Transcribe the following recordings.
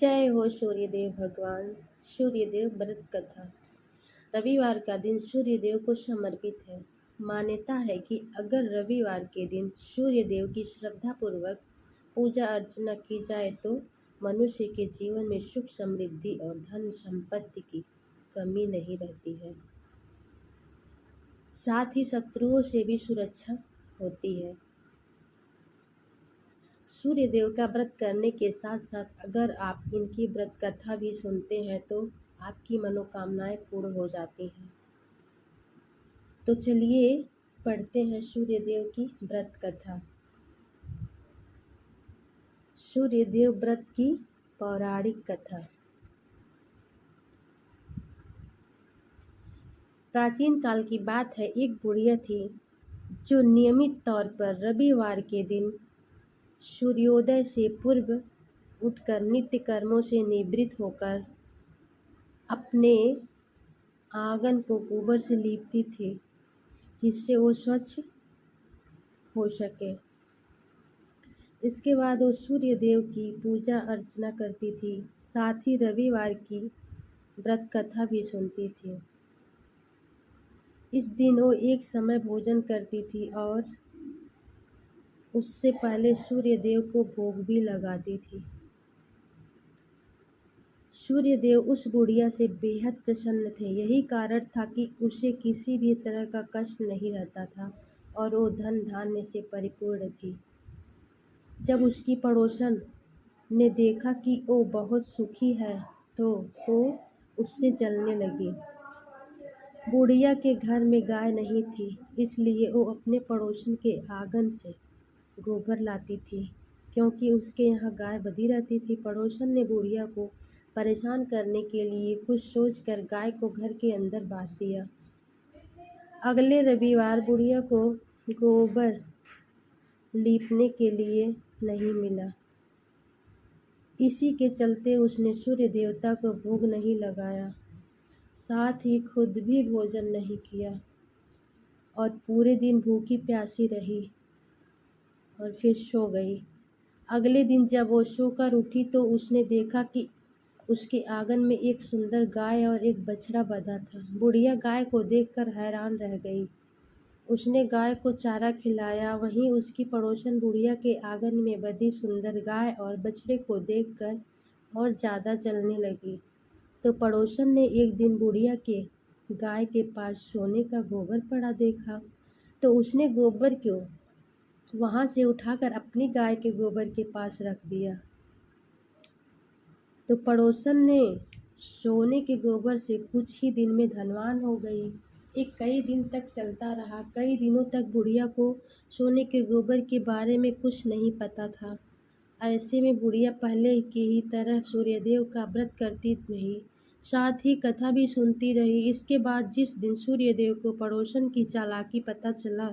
जय हो सूर्यदेव भगवान। सूर्यदेव व्रत कथा। रविवार का दिन सूर्यदेव को समर्पित है। मान्यता है कि अगर रविवार के दिन सूर्यदेव की श्रद्धापूर्वक पूजा अर्चना की जाए तो मनुष्य के जीवन में सुख समृद्धि और धन संपत्ति की कमी नहीं रहती है। साथ ही शत्रुओं से भी सुरक्षा होती है। सूर्यदेव का व्रत करने के साथ साथ अगर आप इनकी व्रत कथा भी सुनते हैं तो आपकी मनोकामनाएं पूर्ण हो जाती हैं। तो चलिए पढ़ते हैं सूर्यदेव की व्रत कथा। सूर्यदेव व्रत की पौराणिक कथा। प्राचीन काल की बात है, एक बुढ़िया थी जो नियमित तौर पर रविवार के दिन सूर्योदय से पूर्व उठकर नित्य कर्मों से निवृत्त होकर अपने आंगन को गोबर से लीपती थी, जिससे वो स्वच्छ हो सके। इसके बाद वो सूर्यदेव की पूजा अर्चना करती थी, साथ ही रविवार की व्रत कथा भी सुनती थी। इस दिन वो एक समय भोजन करती थी और उससे पहले सूर्यदेव को भोग भी लगाती थी। सूर्यदेव उस बुढ़िया से बेहद प्रसन्न थे। यही कारण था कि उसे किसी भी तरह का कष्ट नहीं रहता था और वो धन धान्य से परिपूर्ण थी। जब उसकी पड़ोसन ने देखा कि वो बहुत सुखी है तो वो उससे जलने लगी। बुढ़िया के घर में गाय नहीं थी, इसलिए वो अपने पड़ोसन के आंगन से गोबर लाती थी, क्योंकि उसके यहाँ गाय बंधी रहती थी। पड़ोसन ने बुढ़िया को परेशान करने के लिए कुछ सोचकर गाय को घर के अंदर बांध दिया। अगले रविवार बुढ़िया को गोबर लीपने के लिए नहीं मिला। इसी के चलते उसने सूर्य देवता को भोग नहीं लगाया, साथ ही खुद भी भोजन नहीं किया और पूरे दिन भूखी प्यासी रही और फिर सो गई। अगले दिन जब वो सोकर उठी तो उसने देखा कि उसके आंगन में एक सुंदर गाय और एक बछड़ा बंधा था। बुढ़िया गाय को देखकर हैरान रह गई। उसने गाय को चारा खिलाया। वहीं उसकी पड़ोसन बुढ़िया के आंगन में बंधी सुंदर गाय और बछड़े को देखकर और ज़्यादा जलने लगी। तो पड़ोसन ने एक दिन बुढ़िया के गाय के पास सोने का गोबर पड़ा देखा, तो उसने गोबर को वहाँ से उठाकर अपनी गाय के गोबर के पास रख दिया। तो पड़ोसन ने सोने के गोबर से कुछ ही दिन में धनवान हो गई। एक कई दिन तक चलता रहा। कई दिनों तक बुढ़िया को सोने के गोबर के बारे में कुछ नहीं पता था। ऐसे में बुढ़िया पहले की ही तरह सूर्यदेव का व्रत करती रही, साथ ही कथा भी सुनती रही। इसके बाद जिस दिन सूर्यदेव को पड़ोसन की चालाकी पता चला,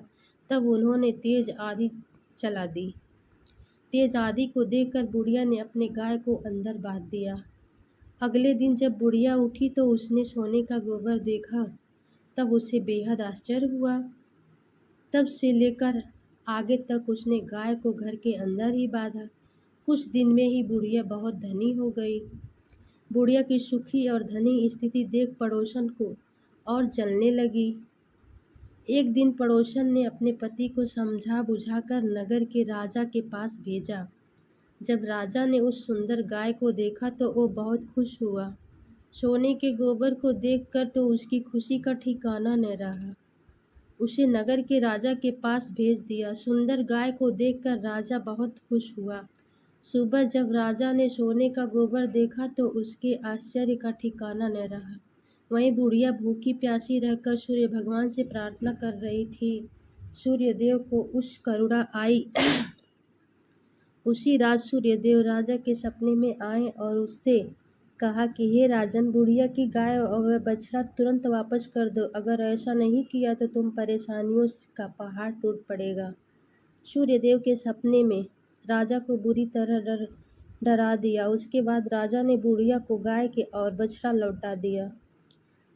तब उन्होंने तेज आंधी चला दी। तेज आंधी को देखकर बुढ़िया ने अपने गाय को अंदर बांध दिया। अगले दिन जब बुढ़िया उठी तो उसने सोने का गोबर देखा, तब उसे बेहद आश्चर्य हुआ। तब से लेकर आगे तक उसने गाय को घर के अंदर ही बांधा। कुछ दिन में ही बुढ़िया बहुत धनी हो गई। बुढ़िया की सुखी और धनी स्थिति देख पड़ोसन को और जलने लगी। एक दिन पड़ोसन ने अपने पति को समझा बुझाकर नगर के राजा के पास भेजा। जब राजा ने उस सुंदर गाय को देखा तो वो बहुत खुश हुआ। सोने के गोबर को देखकर तो उसकी खुशी का ठिकाना न रहा। उसे नगर के राजा के पास भेज दिया। सुंदर गाय को देखकर राजा बहुत खुश हुआ। सुबह जब राजा ने सोने का गोबर देखा तो उसके आश्चर्य का ठिकाना न रहा। वहीं बुढ़िया भूखी प्यासी रहकर सूर्य भगवान से प्रार्थना कर रही थी। सूर्यदेव को उस करुणा आई। उसी रात सूर्यदेव राजा के सपने में आए और उससे कहा कि हे राजन, बुढ़िया की गाय और बछड़ा तुरंत वापस कर दो। अगर ऐसा नहीं किया तो तुम परेशानियों का पहाड़ टूट पड़ेगा। सूर्यदेव के सपने में राजा को बुरी तरह डरा दिया। उसके बाद राजा ने बुढ़िया को गाय के और बछड़ा लौटा दिया।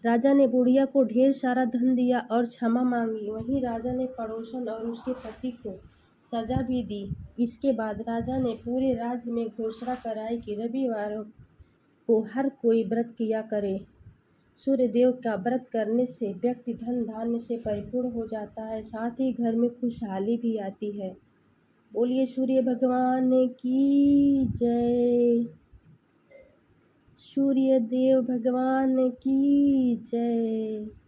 राजा ने बुढ़िया को ढेर सारा धन दिया और क्षमा मांगी। वहीं राजा ने पड़ोसन और उसके पति को सजा भी दी। इसके बाद राजा ने पूरे राज्य में घोषणा कराई कि रविवार को हर कोई व्रत किया करे। सूर्य देव का व्रत करने से व्यक्ति धन धान्य से परिपूर्ण हो जाता है, साथ ही घर में खुशहाली भी आती है। बोलिए सूर्य भगवान की जय। सूर्य देव भगवान की जय।